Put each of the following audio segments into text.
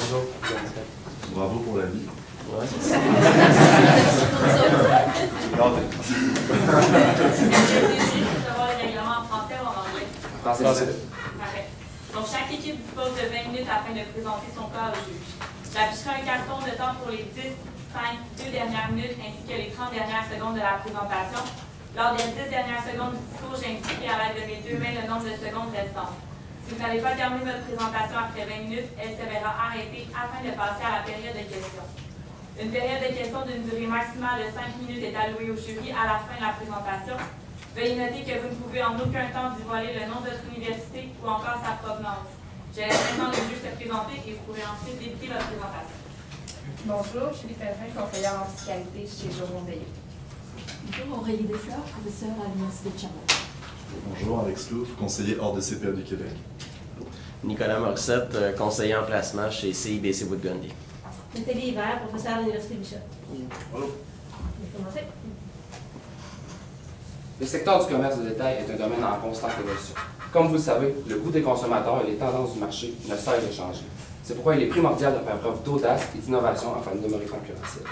toujours plus handicap. Bravo pour la vie. Ouais, c'est ça. Recevoir le règlement en français ou en anglais? Français. Parfait. Donc, chaque équipe dispose de 20 minutes afin de présenter son cas au juge. J'afficherai un carton de temps pour les 10, 5, 2 dernières minutes ainsi que les 30 dernières secondes de la présentation. Lors des 10 dernières secondes du discours, j'indique à l'aide de mes deux mains le nombre de secondes restantes. Si vous n'avez pas terminé votre présentation après 20 minutes, elle se verra arrêtée afin de passer à la période de questions. Une période de questions d'une durée maximale de 5 minutes est allouée au jury à la fin de la présentation. Veuillez noter que vous ne pouvez en aucun temps dévoiler le nom de votre université ou encore sa provenance. Je laisse maintenant le juge se présenter et vous pourrez ensuite débuter votre présentation. Bonjour, je suis Pellerin, conseillère en fiscalité chez Jérôme Veilleux. Bonjour, Aurélie Desfleurs, professeure à l'Université de Sherbrooke. Bonjour, Alex Louf, conseiller hors de CPA du Québec. Nicolas Morissette, conseiller en placement chez CIBC Wood-Gundy. Nathalie Hiver, professeure à l'Université Bishop. Bonjour. On va commencer. Le secteur du commerce de détail est un domaine en constante évolution. Comme vous le savez, le goût des consommateurs et les tendances du marché ne cessent de changer. C'est pourquoi il est primordial de faire preuve d'audace et d'innovation afin de demeurer concurrentiel.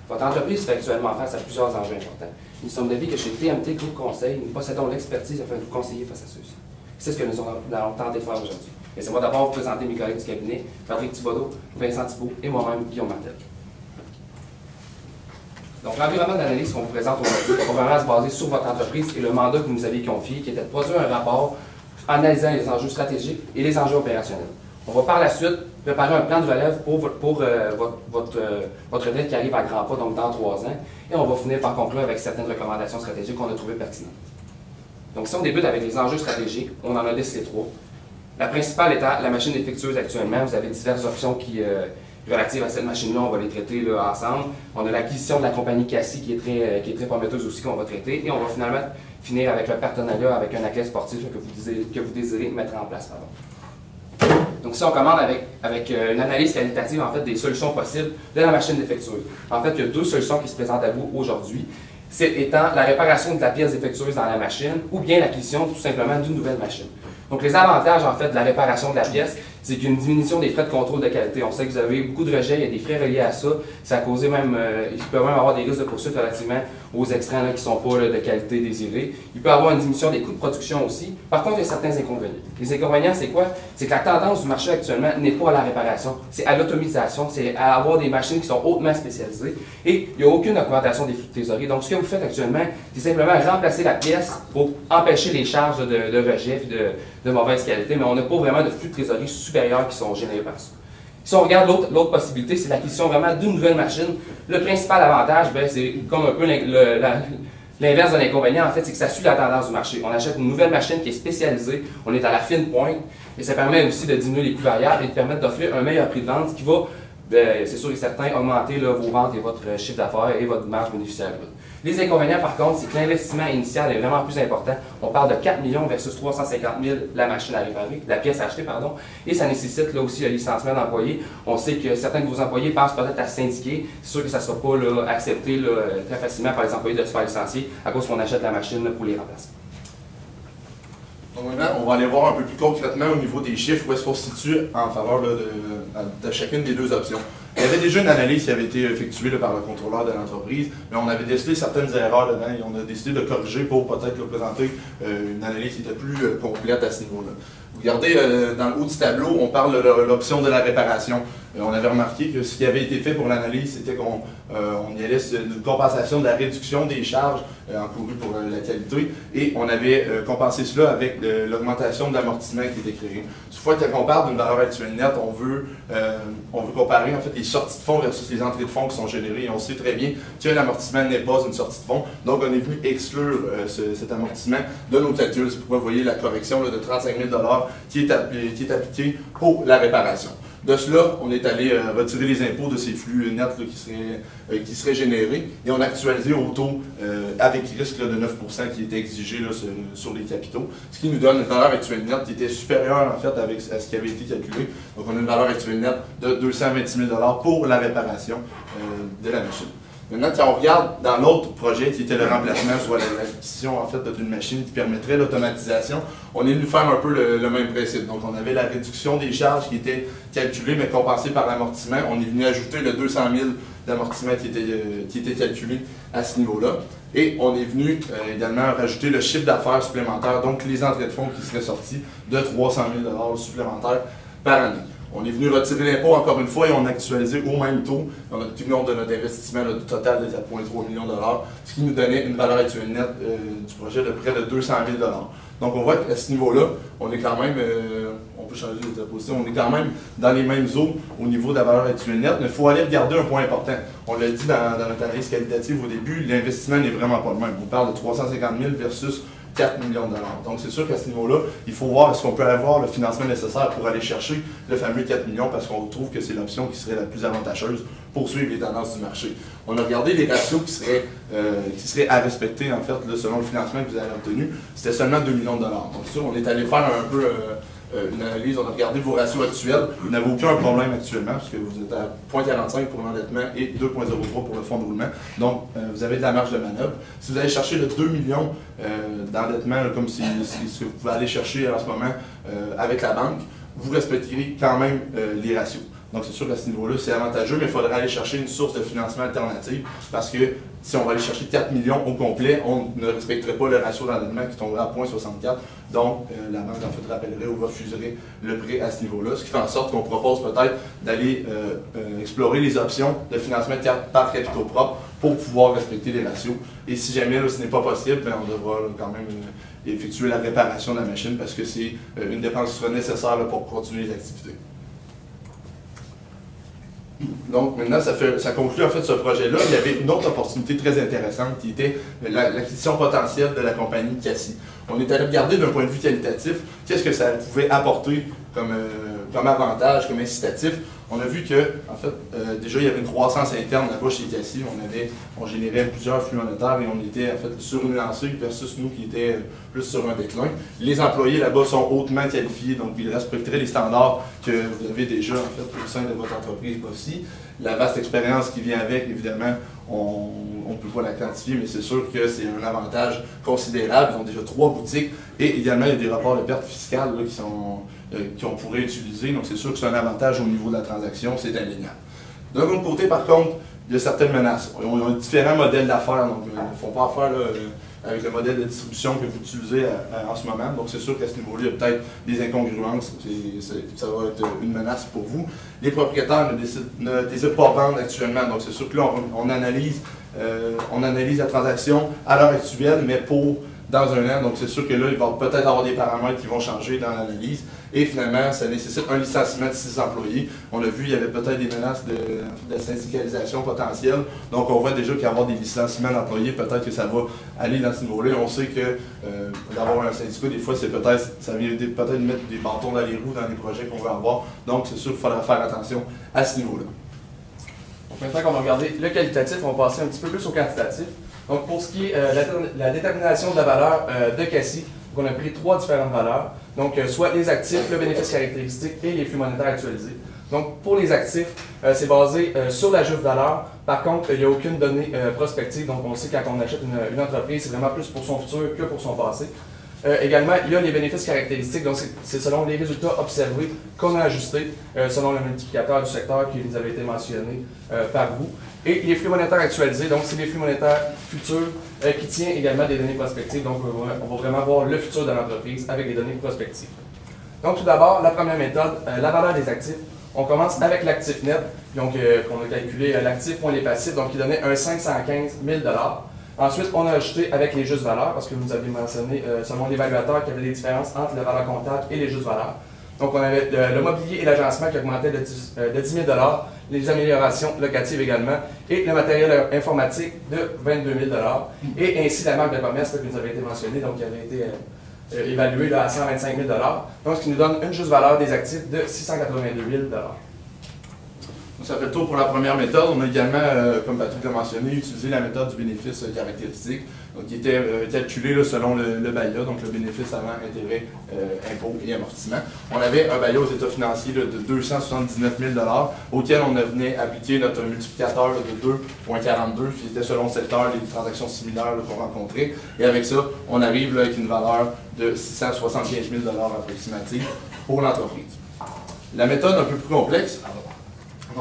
Votre entreprise fait actuellement face à plusieurs enjeux importants. Nous sommes d'avis que chez TMT Groupe Conseil, nous possédons l'expertise afin de vous conseiller face à ceux-ci. C'est ce que nous allons tenter de faire aujourd'hui. Laissez-moi d'abord vous présenter mes collègues du cabinet, Patrick Thibodeau, Vincent Thibault et moi-même, Guillaume Martel. Donc, l'environnement d'analyse qu'on vous présente aujourd'hui va vraiment se baser sur votre entreprise et le mandat que vous nous aviez confié, qui était de produire un rapport analysant les enjeux stratégiques et les enjeux opérationnels. On va par la suite préparer un plan de relève pour votre retraite qui arrive à grands pas, donc dans 3 ans, et on va finir par conclure avec certaines recommandations stratégiques qu'on a trouvées pertinentes. Donc, si on débute avec les enjeux stratégiques, on en a décelé 3. La principale étant la machine défectueuse actuellement. Vous avez diverses options relatives à cette machine-là, on va les traiter là, ensemble. On a l'acquisition de la compagnie Cassie qui est très prometteuse aussi qu'on va traiter. Et on va finalement finir avec le partenariat avec un athlète sportif que vous désirez mettre en place. Donc si on commence avec une analyse qualitative en fait, des solutions possibles de la machine défectueuse. En fait, il y a 2 solutions qui se présentent à vous aujourd'hui. C'est étant la réparation de la pièce défectueuse dans la machine ou bien l'acquisition tout simplement d'une nouvelle machine. Donc les avantages en fait de la réparation de la pièce, c'est qu'il y a une diminution des frais de contrôle de qualité. On sait que vous avez beaucoup de rejets, il y a des frais reliés à ça. Ça a causé même, il peut même avoir des risques de poursuite relativement aux extraits qui ne sont pas de qualité désirée. Il peut y avoir une diminution des coûts de production aussi. Par contre, il y a certains inconvénients. Les inconvénients, c'est quoi? C'est que la tendance du marché actuellement n'est pas à la réparation, c'est à l'automatisation, c'est à avoir des machines qui sont hautement spécialisées et il n'y a aucune augmentation des flux de trésorerie. Donc ce que vous faites actuellement, c'est simplement remplacer la pièce pour empêcher les charges de rejet et de mauvaise qualité, mais on n'a pas vraiment de flux de trésorerie supérieurs qui sont générés par ça. Si on regarde l'autre possibilité, c'est l'acquisition vraiment d'une nouvelle machine. Le principal avantage, c'est comme un peu l'inverse de l'inconvénient, en fait, c'est que ça suit la tendance du marché. On achète une nouvelle machine qui est spécialisée, on est à la fine pointe, et ça permet aussi de diminuer les coûts variables et de permettre d'offrir un meilleur prix de vente, ce qui va, c'est sûr et certain, augmenter vos ventes et votre chiffre d'affaires et votre marge bénéficiaire. Les inconvénients, par contre, c'est que l'investissement initial est vraiment plus important. On parle de 4 millions versus 350 000 la machine à réparer, la pièce à acheter, pardon. Et ça nécessite là aussi le licenciement d'employés. On sait que certains de vos employés pensent peut-être à syndiquer. C'est sûr que ça ne sera pas accepté très facilement par les employés de se faire licencier à cause qu'on achète la machine pour les remplacer. Donc maintenant, on va aller voir un peu plus concrètement au niveau des chiffres où est-ce qu'on se situe en faveur de chacune des 2 options. Il y avait déjà une analyse qui avait été effectuée par le contrôleur de l'entreprise, mais on avait décelé certaines erreurs dedans et on a décidé de corriger pour peut-être présenter une analyse qui était plus complète à ce niveau-là. Vous regardez dans le haut du tableau, on parle de l'option de la réparation. On avait remarqué que ce qui avait été fait pour l'analyse, c'était qu'on y allait d'une compensation de la réduction des charges encourues pour la qualité et on avait compensé cela avec l'augmentation de l'amortissement qui était créé. Toutefois, quand on parle d'une valeur actuelle nette, on veut comparer en fait les sorties de fonds versus les entrées de fonds qui sont générées et on sait très bien que l'amortissement n'est pas une sortie de fonds. Donc, on est venu exclure cet amortissement de nos calculs. C'est pourquoi vous voyez la correction de 35 000 qui est appliquée pour la réparation. De cela, on est allé retirer les impôts de ces flux nets qui seraient générés et on a actualisé au taux avec risque de 9 qui était exigé sur les capitaux, ce qui nous donne une valeur actuelle nette qui était supérieure en fait à ce qui avait été calculé. Donc on a une valeur actuelle nette de 226 000 pour la réparation de la machine. Maintenant, quand on regarde dans l'autre projet qui était le remplacement, soit l'acquisition en fait d'une machine qui permettrait l'automatisation, on est venu faire un peu le même principe. Donc, on avait la réduction des charges qui était calculée mais compensée par l'amortissement. On est venu ajouter le 200 000 d'amortissement qui était calculé à ce niveau-là. Et on est venu également rajouter le chiffre d'affaires supplémentaire, donc les entrées de fonds qui seraient sorties de 300 000 supplémentaires par année. On est venu retirer l'impôt encore une fois et on a actualisé au même taux. On a tenu compte de notre investissement total de 4,3 millions de dollars, ce qui nous donnait une valeur actuelle nette du projet de près de 200 000 dollars. Donc on voit qu'à ce niveau-là, on est quand même, on peut changer les diapositives, on est quand même dans les mêmes eaux au niveau de la valeur actuelle nette, mais il faut aller regarder un point important. On l'a dit dans notre analyse qualitative au début, l'investissement n'est vraiment pas le même. On parle de 350 000 versus 4 millions de dollars. Donc, c'est sûr qu'à ce niveau-là, il faut voir est-ce qu'on peut avoir le financement nécessaire pour aller chercher le fameux 4 millions parce qu'on trouve que c'est l'option qui serait la plus avantageuse pour suivre les tendances du marché. On a regardé les ratios qui seraient à respecter, en fait, là, selon le financement que vous avez obtenu. C'était seulement 2 millions de dollars. Donc, ça, on est allé faire un peu une analyse, on a regardé vos ratios actuels. Vous n'avez aucun problème actuellement, puisque vous êtes à 0,45 pour l'endettement et 2,03 pour le fonds de roulement. Donc, vous avez de la marge de manœuvre. Si vous allez chercher le 2 millions d'endettement, comme ce que vous pouvez aller chercher en ce moment avec la banque, vous respecterez quand même les ratios. Donc, c'est sûr qu'à ce niveau-là, c'est avantageux, mais il faudrait aller chercher une source de financement alternative parce que si on va aller chercher 4 millions au complet, on ne respecterait pas le ratio d'endettement qui tomberait à 0,64. Donc, la banque, en fait, rappellerait ou refuserait le prêt à ce niveau-là, ce qui fait en sorte qu'on propose peut-être d'aller explorer les options de financement par capitaux propres pour pouvoir respecter les ratios. Et si jamais là, ce n'est pas possible, bien, on devra là, quand même effectuer la réparation de la machine parce que c'est une dépense qui sera nécessaire là, pour continuer les activités. Donc maintenant, ça conclut en fait ce projet-là. Il y avait une autre opportunité très intéressante qui était l'acquisition potentielle de la compagnie Cassi. On est allé regarder d'un point de vue qualitatif qu'est-ce que ça pouvait apporter comme avantage, comme incitatif. On a vu que, en fait, déjà il y avait une croissance interne là-bas chez Cassi. On générait plusieurs flux monétaires et on était en fait sur une lancée versus nous qui étaient plus sur un déclin. Les employés là-bas sont hautement qualifiés, donc ils respecteraient les standards que vous avez déjà en fait au sein de votre entreprise aussi. La vaste expérience qui vient avec, évidemment, on ne peut pas la quantifier, mais c'est sûr que c'est un avantage considérable. Ils ont déjà 3 boutiques et également il y a des rapports de pertes fiscales là, qu'on pourrait utiliser. Donc c'est sûr que c'est un avantage au niveau de la transaction, c'est indéniable. D'un autre côté, par contre, il y a certaines menaces. On a différents modèles d'affaires, donc ils ne font pas affaire là, avec le modèle de distribution que vous utilisez en ce moment. Donc c'est sûr qu'à ce niveau-là, il y a peut-être des incongruences. Ça va être une menace pour vous. Les propriétaires ne décident pas vendre actuellement. Donc c'est sûr que là, on analyse la transaction à l'heure actuelle, mais dans un an. Donc c'est sûr que là, il va peut-être avoir des paramètres qui vont changer dans l'analyse. Et finalement, ça nécessite un licenciement de 6 employés. On a vu, il y avait peut-être des menaces de syndicalisation potentielle. Donc on voit déjà qu'il y a avoir des licenciements d'employés. Peut-être que ça va aller dans ce niveau-là. On sait que d'avoir un syndicat, des fois, ça vient peut-être mettre des bâtons dans les roues dans les projets qu'on veut avoir. Donc c'est sûr qu'il faudra faire attention à ce niveau-là. Donc maintenant qu'on va regarder le qualitatif, on va passer un petit peu plus au quantitatif. Donc pour ce qui est la détermination de la valeur de Cassi, on a pris 3 différentes valeurs. Donc soit les actifs, le bénéfice caractéristique et les flux monétaires actualisés. Donc pour les actifs, c'est basé sur la juste valeur. Par contre, il n'y a aucune donnée prospective. Donc on sait quand on achète une entreprise, c'est vraiment plus pour son futur que pour son passé. Également, il y a les bénéfices caractéristiques, donc c'est selon les résultats observés qu'on a ajustés, selon le multiplicateur du secteur qui vous avait été mentionné par vous. Et les flux monétaires actualisés, donc c'est les flux monétaires futurs qui tiennent également des données prospectives, donc on va vraiment voir le futur de l'entreprise avec des données prospectives. Donc tout d'abord, la première méthode, la valeur des actifs. On commence avec l'actif net, donc on a calculé l'actif moins les passifs, donc qui donnait un 515 000 $. Ensuite, on a ajouté avec les justes valeurs, parce que vous avez mentionné, selon l'évaluateur, qu'il y avait des différences entre la valeur comptable et les justes valeurs. Donc, on avait le mobilier et l'agencement qui augmentaient de 10 000 $, les améliorations locatives également, et le matériel informatique de 22 000 $, et ainsi la marque de commerce qui nous avait été mentionnée, donc qui avait été évaluée à 125 000 $, donc ce qui nous donne une juste valeur des actifs de 682 000 $. Ça fait le tour pour la première méthode. On a également, comme Patrick l'a mentionné, utilisé la méthode du bénéfice caractéristique, donc qui était calculé là, selon le BAIA, donc le bénéfice avant intérêt, impôts et amortissement. On avait un BAIA aux états financiers là, de 279 000 auquel on venait appliquer notre multiplicateur là, de 2,42, qui était selon le secteur les transactions similaires qu'on rencontrait. Et avec ça, on arrive là, avec une valeur de 675 000 approximative pour l'entreprise. La méthode un peu plus complexe,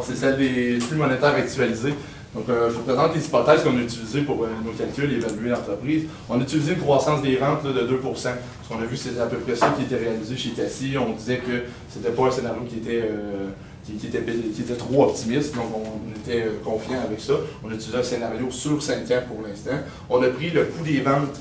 c'est celle des flux monétaires actualisés. Donc, je vous présente les hypothèses qu'on a utilisées pour nos calculs et évaluer l'entreprise. On a utilisé une croissance des rentes là, de 2 %. Ce qu'on a vu, c'est à peu près ça qui était réalisé chez Cassie. On disait que c'était pas un scénario qui était trop optimiste, donc on était confiant avec ça. On a utilisé un scénario sur 5 ans pour l'instant. On a pris le coût des ventes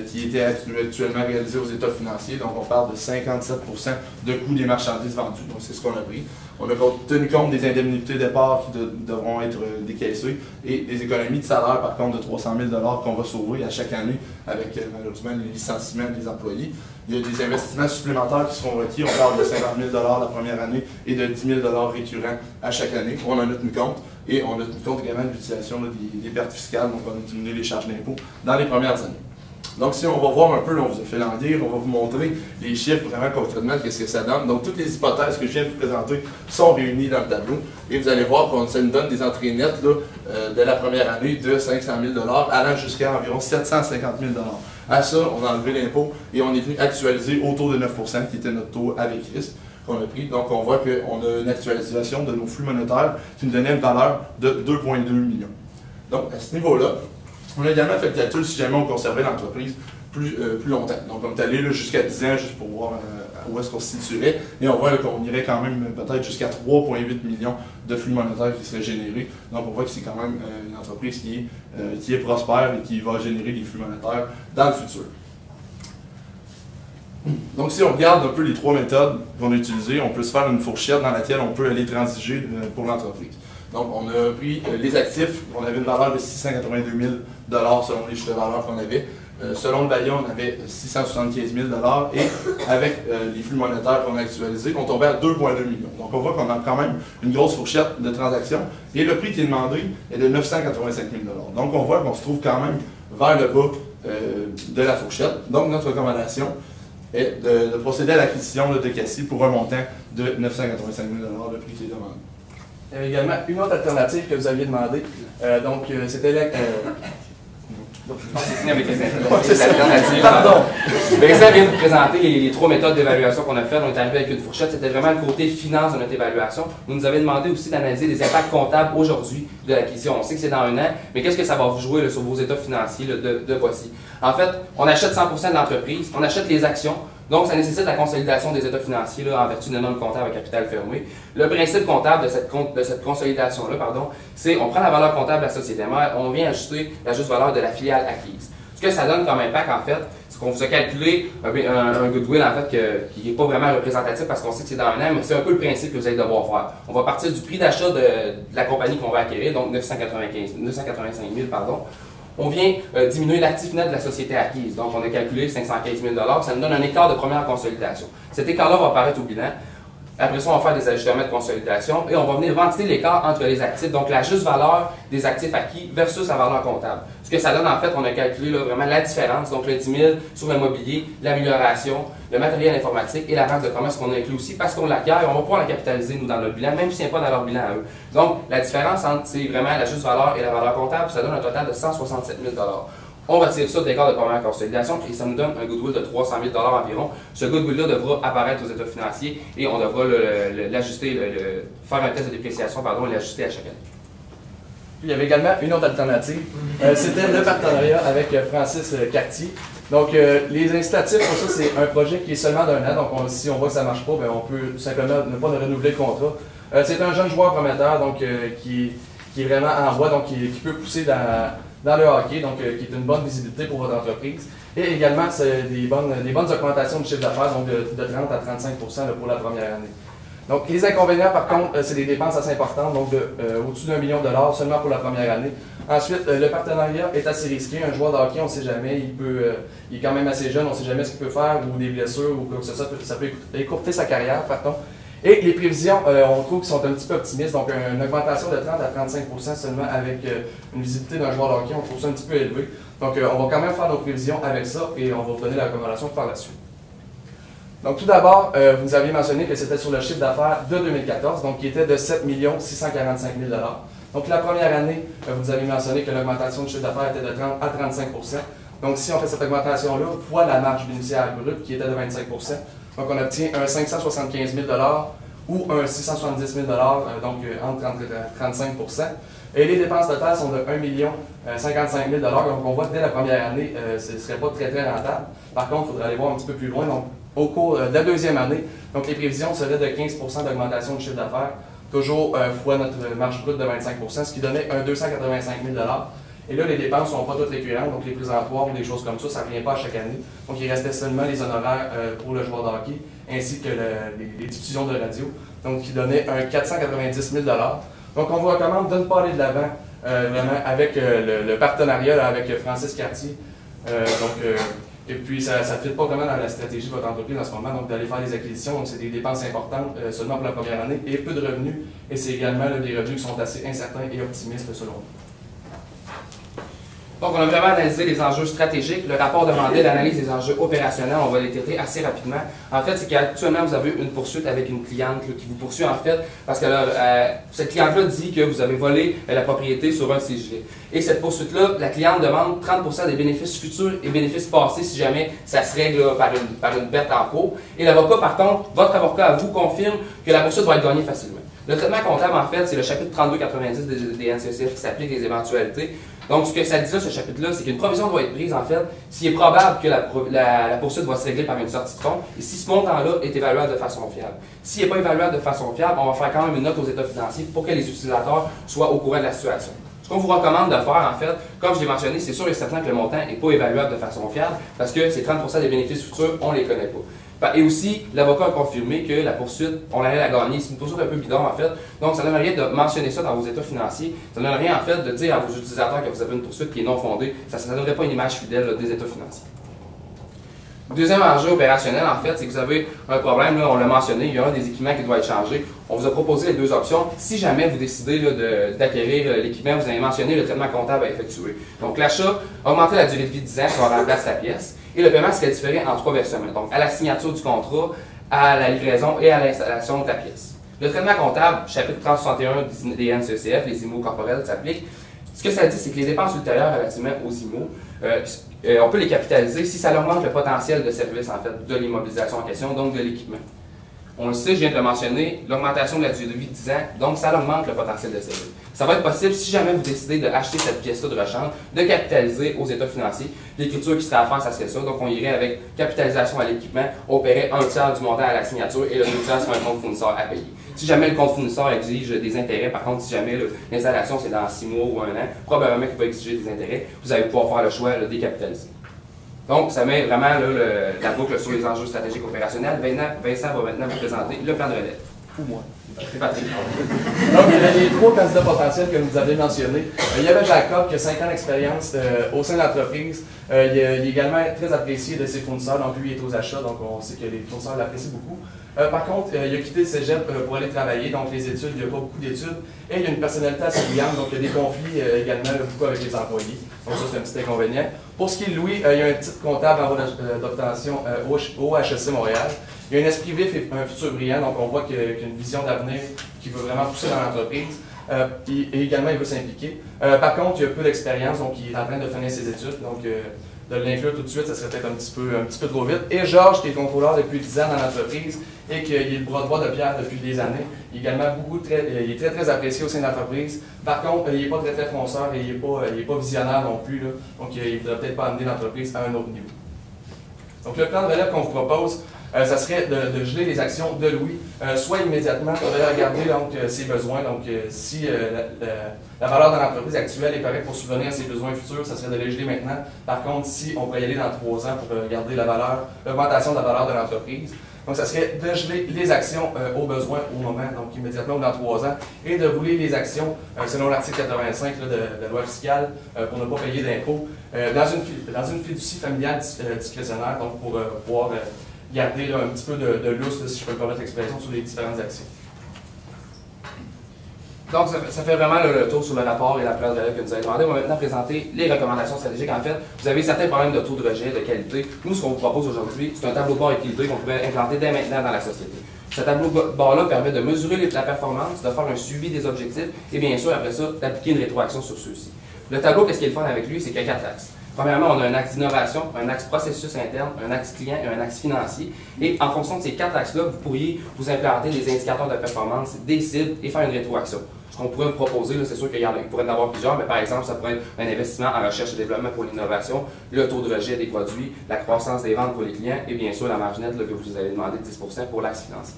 qui était actuellement réalisé aux états financiers, donc on parle de 57 % de coût des marchandises vendues, donc c'est ce qu'on a pris. On a tenu compte des indemnités de départ qui devront être décaissées et des économies de salaire, par contre, de 300 000 qu'on va sauver à chaque année avec, malheureusement, les licenciements des employés. Il y a des investissements supplémentaires qui seront requis. On parle de 50 000 la première année et de 10 000 récurrents à chaque année. On en a tenu compte. Et on a tenu compte également de l'utilisation des pertes fiscales, donc on a diminué les charges d'impôt dans les premières années. Donc, si on va voir un peu, là, on vous a fait languir, on va vous montrer les chiffres vraiment concrètement, qu'est-ce que ça donne. Donc, toutes les hypothèses que je viens de vous présenter sont réunies dans le tableau. Et vous allez voir que ça nous donne des entrées nettes là, de la première année de 500 000 allant jusqu'à environ 750 000 À ça, on a enlevé l'impôt et on est venu actualiser autour de 9 % qui était notre taux avec risque qu'on a pris. Donc, on voit qu'on a une actualisation de nos flux monétaires qui nous donnait une valeur de 2,2 millions. Donc, à ce niveau-là, on a également fait le calcul si jamais on conservait l'entreprise plus longtemps. Donc, on est allé jusqu'à 10 ans juste pour voir où est-ce qu'on se situerait. Et on voit qu'on irait quand même peut-être jusqu'à 3,8 millions de flux monétaires qui seraient générés. Donc, on voit que c'est quand même une entreprise qui est prospère et qui va générer des flux monétaires dans le futur. Donc, si on regarde un peu les trois méthodes qu'on a utilisées, on peut se faire une fourchette dans laquelle on peut aller transiger pour l'entreprise. Donc, on a pris les actifs, on avait une valeur de 682 000 selon les chiffres de valeur qu'on avait. Selon le BAIA, on avait 675 000 et avec les flux monétaires qu'on a actualisés, on tombait à 2,2 millions. Donc, on voit qu'on a quand même une grosse fourchette de transactions. Et le prix qui est demandé est de 985 000 Donc, on voit qu'on se trouve quand même vers le bas de la fourchette. Donc, notre recommandation est de procéder à l'acquisition de Cassie pour un montant de 985 000 le prix qui est demandé. Il y avait également une autre alternative que vous aviez demandé. C'était la... Donc, je pense que c'est fini avec les alternatives. Pardon. Vincent vient de vous présenter les trois méthodes d'évaluation qu'on a faites. On est arrivé avec une fourchette. C'était vraiment le côté finance de notre évaluation. Vous nous avez demandé aussi d'analyser les impacts comptables aujourd'hui de l'acquisition. On sait que c'est dans un an, mais qu'est-ce que ça va vous jouer là, sur vos états financiers là, de voici? En fait, on achète 100% de l'entreprise, on achète les actions. Donc, ça nécessite la consolidation des états financiers là, en vertu d'un norme comptable à capital fermé. Le principe comptable de cette consolidation-là, c'est on prend la valeur comptable de la société mère, on vient ajuster la juste valeur de la filiale acquise. Ce que ça donne comme impact, en fait, c'est qu'on vous a calculé un goodwill, en fait, qui n'est pas vraiment représentatif parce qu'on sait que c'est dans un an, mais c'est un peu le principe que vous allez devoir faire. On va partir du prix d'achat de la compagnie qu'on va acquérir, donc 985 000, On vient diminuer l'actif net de la société acquise. Donc, on a calculé 515 000 ça nous donne un écart de première consolidation. Cet écart-là va apparaître au bilan. Après ça, on va faire des ajustements de consolidation et on va venir ventiler l'écart entre les actifs, donc la juste valeur des actifs acquis versus la valeur comptable. Ce que ça donne, en fait, on a calculé là, vraiment la différence, donc le 10 000 sur l'immobilier, l'amélioration, le matériel informatique et la rente de commerce qu'on a inclus aussi parce qu'on l'acquiert et on va pouvoir la capitaliser, nous, dans notre bilan, même si ce n'est pas dans leur bilan à eux. Donc, la différence entre c'est vraiment la juste valeur et la valeur comptable, ça donne un total de 167 000 On retire ça de l'écart de première consolidation et ça nous donne un goodwill de 300 000 environ. Ce goodwill-là devra apparaître aux états financiers et on devra l'ajuster, faire un test de dépréciation, et l'ajuster à chaque année. Il y avait également une autre alternative. C'était le partenariat avec Francis Cartier. Donc, les incitatifs, pour ça, c'est un projet qui est seulement d'un an. Donc, si on voit que ça ne marche pas, bien, on peut tout simplement ne pas renouveler le contrat. C'est un jeune joueur prometteur donc, qui est vraiment en voie, donc qui peut pousser dans le hockey, donc qui est une bonne visibilité pour votre entreprise. Et également, c'est des bonnes augmentations de chiffre d'affaires, donc de 30 à 35 % pour la première année. Donc, les inconvénients, par contre, c'est des dépenses assez importantes, donc au-dessus d'1 million $ seulement pour la première année. Ensuite, le partenariat est assez risqué. Un joueur de hockey, on ne sait jamais, il est quand même assez jeune, on ne sait jamais ce qu'il peut faire, ou des blessures, ou quoi que ce soit, ça peut écourter sa carrière, pardon. Et les prévisions, on trouve qu'ils sont un petit peu optimistes, donc une augmentation de 30 à 35% seulement avec une visibilité d'un joueur de hockey, on trouve ça un petit peu élevé. Donc on va quand même faire nos prévisions avec ça et on va vous donner la recommandation par la suite. Donc tout d'abord, vous avez mentionné que c'était sur le chiffre d'affaires de 2014, donc qui était de 7 645 000 $. Donc la première année, vous avez mentionné que l'augmentation du chiffre d'affaires était de 30 à 35%. Donc si on fait cette augmentation-là, fois la marge bénéficiaire brute qui était de 25%, donc on obtient un 575 000 $ ou un 670 000 $, donc entre 30 et 35%. Et les dépenses totales sont de 1 055 000 $. Donc on voit que dès la première année, ce ne serait pas très rentable. Par contre, il faudrait aller voir un petit peu plus loin. Donc au cours de la deuxième année, donc les prévisions seraient de 15% d'augmentation du chiffre d'affaires, toujours fois notre marge brute de 25%, ce qui donnait un 285 000 $. Et là, les dépenses ne sont pas toutes récurrentes, donc les présentoirs ou des choses comme ça ne revient pas à chaque année. Donc il restait seulement les honoraires pour le joueur de hockey, ainsi que les diffusions de radio, donc qui donnaient un 490 000 $. Donc on vous recommande de ne pas aller de l'avant vraiment avec le partenariat avec Francis Cartier. Et puis ça ne fit pas vraiment dans la stratégie de votre entreprise en ce moment, donc d'aller faire des acquisitions, donc c'est des dépenses importantes seulement pour la première année et peu de revenus. Et c'est également des revenus qui sont assez incertains et optimistes selon nous. Donc, on a vraiment analysé les enjeux stratégiques. Le rapport demandait l'analyse des enjeux opérationnels. On va les traiter assez rapidement. En fait, c'est qu'actuellement, vous avez une poursuite avec une cliente qui vous poursuit, en fait, parce que cette cliente-là dit que vous avez volé la propriété sur un de ses gilets. Et cette poursuite-là, la cliente demande 30% des bénéfices futurs et bénéfices passés si jamais ça se règle par une perte en cours. Et l'avocat, par contre, votre avocat à vous confirme que la poursuite va être gagnée facilement. Le traitement comptable, en fait, c'est le chapitre 3290 des NCCF qui s'applique les éventualités. Donc, ce que ça dit là, ce chapitre-là, c'est qu'une provision doit être prise, en fait, s'il est probable que la poursuite va se régler par une sortie de fonds, et si ce montant-là est évaluable de façon fiable. S'il n'est pas évaluable de façon fiable, on va faire quand même une note aux états financiers pour que les utilisateurs soient au courant de la situation. Ce qu'on vous recommande de faire, en fait, comme je l'ai mentionné, c'est sûr et certain que le montant n'est pas évaluable de façon fiable, parce que ces 30% des bénéfices futurs, on ne les connaît pas. Et aussi, l'avocat a confirmé que la poursuite, on allait la gagner. C'est une poursuite un peu bidon, en fait. Donc, ça ne donne rien de mentionner ça dans vos états financiers. Ça ne donne rien, en fait, de dire à vos utilisateurs que vous avez une poursuite qui est non fondée. Ça ne donnerait pas une image fidèle des états financiers. Deuxième enjeu opérationnel, en fait, c'est que vous avez un problème, là, on l'a mentionné, il y a un des équipements qui doit être changé. On vous a proposé les deux options. Si jamais vous décidez d'acquérir l'équipement, vous avez mentionné le traitement comptable à effectuer. Donc, l'achat, augmenter la durée de vie de 10 ans, ça remplace la pièce. Et le paiement serait différé en 3 versements. Donc, à la signature du contrat, à la livraison et à l'installation de la pièce. Le traitement comptable, chapitre 361 des NCCF, les IMO corporels s'appliquent. Ce que ça dit, c'est que les dépenses ultérieures relativement aux IMO, on peut les capitaliser si ça augmente le potentiel de service, en fait, de l'immobilisation en question, donc de l'équipement. On le sait, je viens de le mentionner, l'augmentation de la durée de vie de 10 ans, donc ça augmente le potentiel de service. Ça va être possible si jamais vous décidez d'acheter cette pièce-là de rechange, de capitaliser aux états financiers. L'écriture qui serait à faire, ça serait ça. Donc on irait avec capitalisation à l'équipement, on paierait 1/3 du montant à la signature et le 2/3 sur un compte fournisseur à payer. Si jamais le compte fournisseur exige des intérêts, par contre, si jamais l'installation c'est dans 6 mois ou 1 an, probablement qu'il va exiger des intérêts, vous allez pouvoir faire le choix de décapitaliser. Donc, ça met vraiment la boucle sur les enjeux stratégiques opérationnels. Vincent va maintenant vous présenter le plan de relève. Ou moi. C'est Patrick. Donc, les 3 candidats potentiels que vous avez mentionnés. Il y avait Jacob qui a 5 ans d'expérience au sein de l'entreprise. Il est également très apprécié de ses fournisseurs. Donc, lui, il est aux achats. Donc, on sait que les fournisseurs l'apprécient beaucoup. Par contre, il a quitté le cégep pour aller travailler. Donc, les études, il n'y a pas beaucoup d'études. Et il y a une personnalité assez brillante. Donc, il y a des conflits également beaucoup avec les employés. Donc, ça, c'est un petit inconvénient. Pour ce qui est de Louis, il y a un titre comptable en voie d'obtention au HEC Montréal. Il y a un esprit vif et un futur brillant, donc on voit qu'il y a une vision d'avenir qui veut vraiment pousser dans l'entreprise. Et également, il veut s'impliquer. Par contre, il a peu d'expérience, donc il est en train de finir ses études. Donc, de l'inclure tout de suite, ça serait peut-être un petit peu trop vite. Et Georges, qui est contrôleur depuis 10 ans dans l'entreprise et qui est le bras droit de Pierre depuis des années. Il est également il est très apprécié au sein de l'entreprise. Par contre, il n'est pas très fonceur et il n'est pas visionnaire non plus. Là. Donc, il ne voudrait peut-être pas amener l'entreprise à un autre niveau. Donc, le plan de relève qu'on vous propose, ça serait de geler les actions de Louis, soit immédiatement, on devrait regarder donc, ses besoins. Donc, si la valeur de l'entreprise actuelle est correcte pour subvenir à ses besoins futurs, ça serait de les geler maintenant. Par contre, si on pourrait y aller dans 3 ans pour regarder l'augmentation de la valeur de l'entreprise, donc ça serait de geler les actions aux besoins au moment, donc immédiatement ou dans 3 ans, et de rouler les actions selon l'article 85 là, de la loi fiscale pour ne pas payer d'impôts dans une fiducie familiale discrétionnaire, donc pour pouvoir garder là, un petit peu de lousse, là, si je peux me permettre l'expression, sur les différentes actions. Donc, ça fait vraiment le tour sur le rapport et la place de relève que nous avez demandé. On va maintenant présenter les recommandations stratégiques. En fait, vous avez certains problèmes de taux de rejet, de qualité. Nous, ce qu'on vous propose aujourd'hui, c'est un tableau de bord équilibré qu'on pourrait implanter dès maintenant dans la société. Ce tableau de bord-là permet de mesurer la performance, de faire un suivi des objectifs et bien sûr, après ça, d'appliquer une rétroaction sur ceux-ci. Le tableau, qu'est-ce qui est le fun avec lui? C'est qu'il y a 4 axes. Premièrement, on a un axe d'innovation, un axe processus interne, un axe client et un axe financier. Et en fonction de ces 4 axes-là, vous pourriez vous implanter des indicateurs de performance, des cibles et faire une rétroaction. Ce qu'on pourrait vous proposer, c'est sûr qu'il pourrait y en avoir plusieurs, mais par exemple, ça pourrait être un investissement en recherche et développement pour l'innovation, le taux de rejet des produits, la croissance des ventes pour les clients et bien sûr la marge nette là, que vous avez demandé de 10% pour l'axe financier.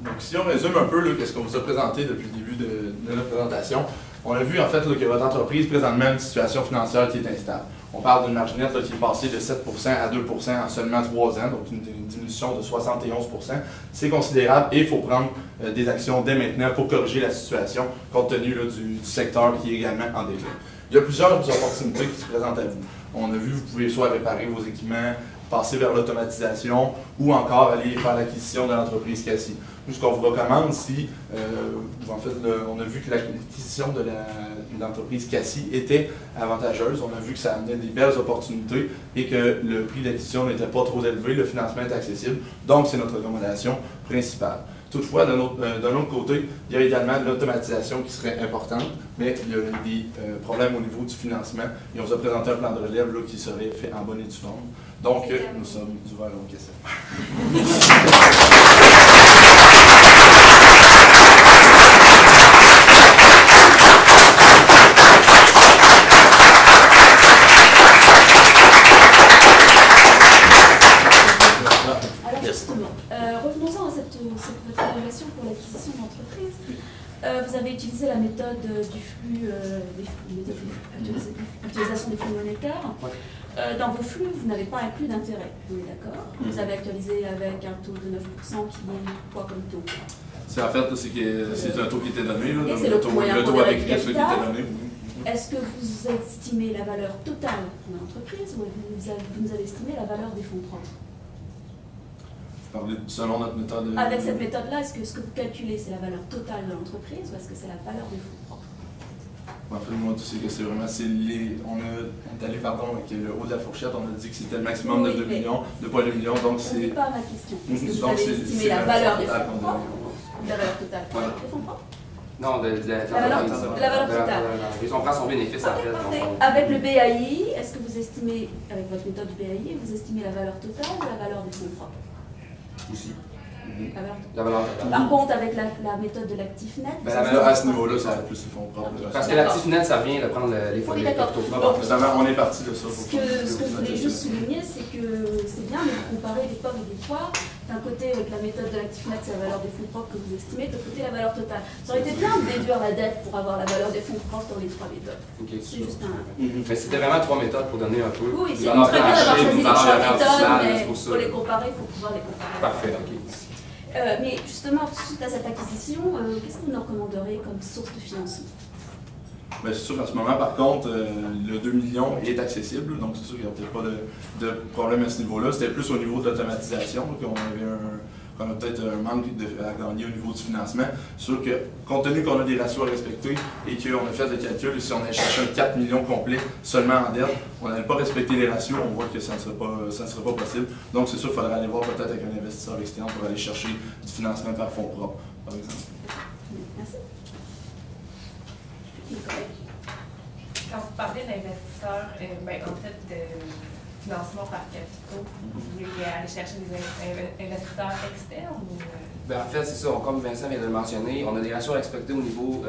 Donc, si on résume un peu ce qu'on vous a présenté depuis le début de notre présentation, on a vu en fait là, que votre entreprise présentement a une situation financière qui est instable. On parle d'une marge nette là, qui est passée de 7% à 2% en seulement 3 ans, donc une diminution de 71%. C'est considérable et il faut prendre des actions dès maintenant pour corriger la situation compte tenu là, du secteur qui est également en déclin. Il y a plusieurs opportunités qui se présentent à vous. On a vu, vous pouvez soit réparer vos équipements, passer vers l'automatisation ou encore aller faire l'acquisition de l'entreprise Cassie. Nous, ce qu'on vous recommande, si, en fait, on a vu que l'acquisition de l'entreprise Cassie était avantageuse, on a vu que ça amenait des belles opportunités et que le prix d'acquisition n'était pas trop élevé, le financement est accessible, donc c'est notre recommandation principale. Toutefois, d'un autre côté, il y a également l'automatisation qui serait importante, mais il y a des problèmes au niveau du financement et on vous a présenté un plan de relève là, qui serait fait en bonne et due forme. Donc, nous sommes ouverts aux questions. Revenons-en à votre évaluation pour l'acquisition d'entreprise. Vous avez utilisé la méthode du flux, l'utilisation des flux monétaires. Dans vos flux, vous n'avez pas inclus d'intérêt, on est d'accord? Vous avez actualisé avec un taux de 9% qui est quoi comme taux? C'est en fait, c'est un taux qui était donné. Là, c'est le taux avec qui était donné. Est-ce que vous estimez la valeur totale de l'entreprise ou vous avez estimé la valeur des fonds propres? Selon notre méthode. Avec cette méthode-là, est-ce que ce que vous calculez, c'est la valeur totale de l'entreprise ou est-ce que c'est la valeur des fonds propres? En fait, moi, tu sais que c'est vraiment. On est allé, avec le haut de la fourchette, on a dit que c'était le maximum de 2 millions, 2,2 millions, donc c'est. C'est pas ma question. Est-ce que vous avez estimé la valeur des fonds propres ou la valeur totale des fonds propres? Non, de la valeur totale. On prend son bénéfice en fait. Avec le BAI, est-ce que vous estimez, avec votre méthode du BAI, vous estimez la valeur totale ou la valeur des fonds propres? Aussi. La valeur totale. Par contre, avec la méthode de l'actif net, à ce niveau-là, ça va être plus les fonds propres. Parce que l'actif net, ça vient de prendre les fonds propres. On est parti de ça. Ce que je voulais juste souligner, c'est que c'est bien de comparer les pommes et les poires. D'un côté, avec la méthode de l'actif net, c'est la valeur des fonds propres que vous estimez, de l'autre côté, la valeur totale. Ça aurait été bien de déduire la dette pour avoir la valeur des fonds propres dans les 3 méthodes. Okay, c'est juste un. Mais c'était vraiment 3 méthodes pour donner un peu. Oui, c'est très bien d'avoir choisi les 3 méthodes, mais pour les comparer, il faut pouvoir les comparer. Parfait, ok. Mais justement, suite à cette acquisition, qu'est-ce que vous nous recommanderez comme source de financement? C'est sûr qu'en ce moment, par contre, le 2 millions est accessible, donc c'est sûr qu'il n'y a peut-être pas de problème à ce niveau-là. C'était plus au niveau de l'automatisation qu'on a peut-être un manque à gagner au niveau du financement. C'est sûr que, compte tenu qu'on a des ratios à respecter et qu'on a fait des calculs, si on a cherché un 4 millions complet seulement en dette, on n'allait pas respecter les ratios, on voit que ça ne serait pas possible. Donc c'est sûr qu'il faudrait aller voir peut-être avec un investisseur externe pour aller chercher du financement par fonds propres, par exemple. Merci. Quand vous parlez d'investisseurs, en fait, de financement par capitaux, vous voulez aller chercher des investisseurs externes ou... En fait, c'est ça. Comme Vincent vient de le mentionner, on a des ratios à respecter au niveau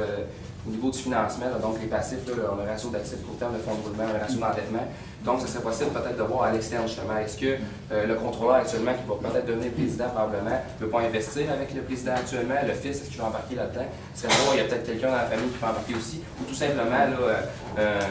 du financement. Là, donc, les passifs, là, on a un ratio d'actifs court terme, de fonds de roulement, un ratio d'endettement. Donc, ce serait possible peut-être de voir à l'externe, justement. Est-ce que le contrôleur actuellement, qui va peut-être devenir président probablement, ne peut pas investir avec le président actuellement? Le fils, est-ce qu'il va embarquer là-dedans? C'est il y a peut-être quelqu'un dans la famille qui peut embarquer aussi. Ou tout simplement, là,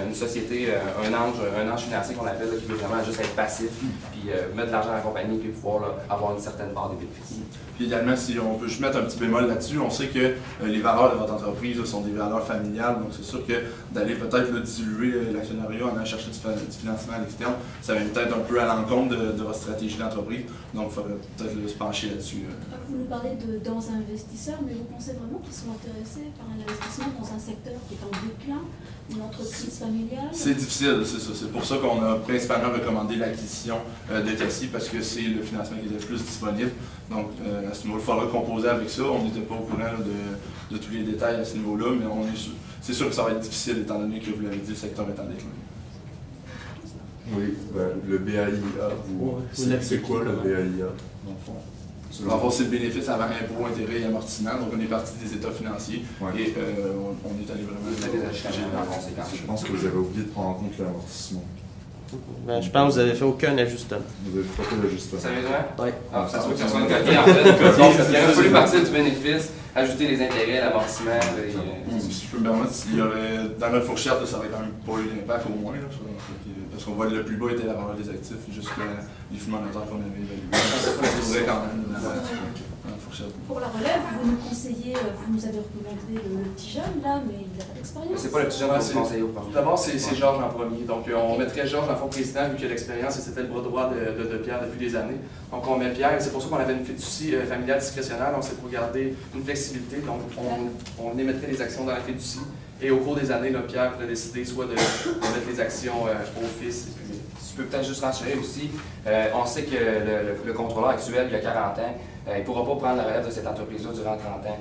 une société, un ange financier qu'on appelle, là, qui veut vraiment juste être passif, puis puis mettre de l'argent dans la compagnie, puis pouvoir là, avoir une certaine part des bénéfices. Puis également, si on peut juste mettre un petit bémol là-dessus, on sait que les valeurs de votre entreprise là, sont des valeurs familiales, donc c'est sûr que d'aller peut-être diluer l'actionnariat en allant chercher du financement à l'externe, ça va peut-être un peu à l'encontre de votre stratégie d'entreprise, donc il faudrait peut-être se pencher là-dessus. Vous nous parlez dans investisseurs, mais vous pensez vraiment qu'ils sont intéressés par un investissement dans un secteur qui est en déclin, une entreprise familiale? C'est difficile, c'est ça. C'est pour ça qu'on a principalement recommandé l'acquisition de Tessie, parce que c'est le financement qui était le plus disponible. Donc, à ce niveau-là, il faudra composer avec ça. On n'était pas au courant là, de tous les détails à ce niveau-là, mais c'est sûr que ça va être difficile, étant donné que vous l'avez dit, le secteur est en déclin. Oui, ben, le BAIA, c'est quoi le BAIA, dans le fond? En fait, c'est le bénéfice avant impôt, intérêt et amortissement. Donc, on est parti des états financiers et on est allé vraiment des ajustements en conséquence. Je pense que vous avez oublié de prendre en compte l'amortissement. Ben, je pense que vous n'avez fait aucun ajustement. Vous n'avez pas fait l'ajustement. Sérieusement? Oui. Ah, ça se voit que ça soit une coquille en fait. Donc, il aurait fallu partir du bénéfice, ajouter les intérêts, l'amortissement. Si je peux me permettre, s'il y aurait, dans notre fourchette, ça n'aurait quand même pas eu d'impact au moins. Là, parce qu'on voit que le plus bas était la valeur des actifs jusqu'à les flux monétaires qu'on avait évalués. Ça pourrait quand même dans la fourchette. Pour la relève, vous nous conseillez, vous nous avez recommandé le petit jeune là, mais il n'a pas d'expérience. Mais c'est pas le petit jeune que vous conseillez au premier. D'abord, c'est Georges en premier. Donc, on mettrait Georges en fond président, vu qu'il a l'expérience et c'était le bras droit de Pierre depuis des années. Donc, on met Pierre, et c'est pour ça qu'on avait une fiducie familiale discrétionnaire. Donc, c'est pour garder une flexibilité. Donc, on émettrait les actions dans la fiducie. Et au cours des années, là, Pierre pourrait décider soit de mettre les actions au fils. Je peux peut-être juste rassurer aussi, on sait que le contrôleur actuel, il y a 40 ans, il ne pourra pas prendre la relève de cette entreprise-là durant 30 ans.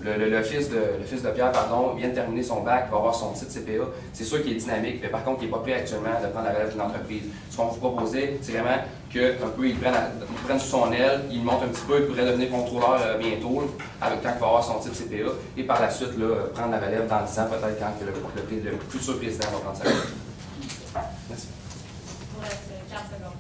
Le fils de Pierre vient de terminer son bac, il va avoir son titre CPA. C'est sûr qu'il est dynamique, mais par contre, il n'est pas prêt actuellement de prendre la relève d'une entreprise. Ce qu'on vous proposait, c'est vraiment qu'il prenne sous son aile, il monte un petit peu, il pourrait devenir contrôleur bientôt, quand il va avoir son titre CPA, et par la suite, là, prendre la relève dans 10 ans, peut-être quand le futur président va prendre sa relève. Merci. Il vous reste 15 secondes.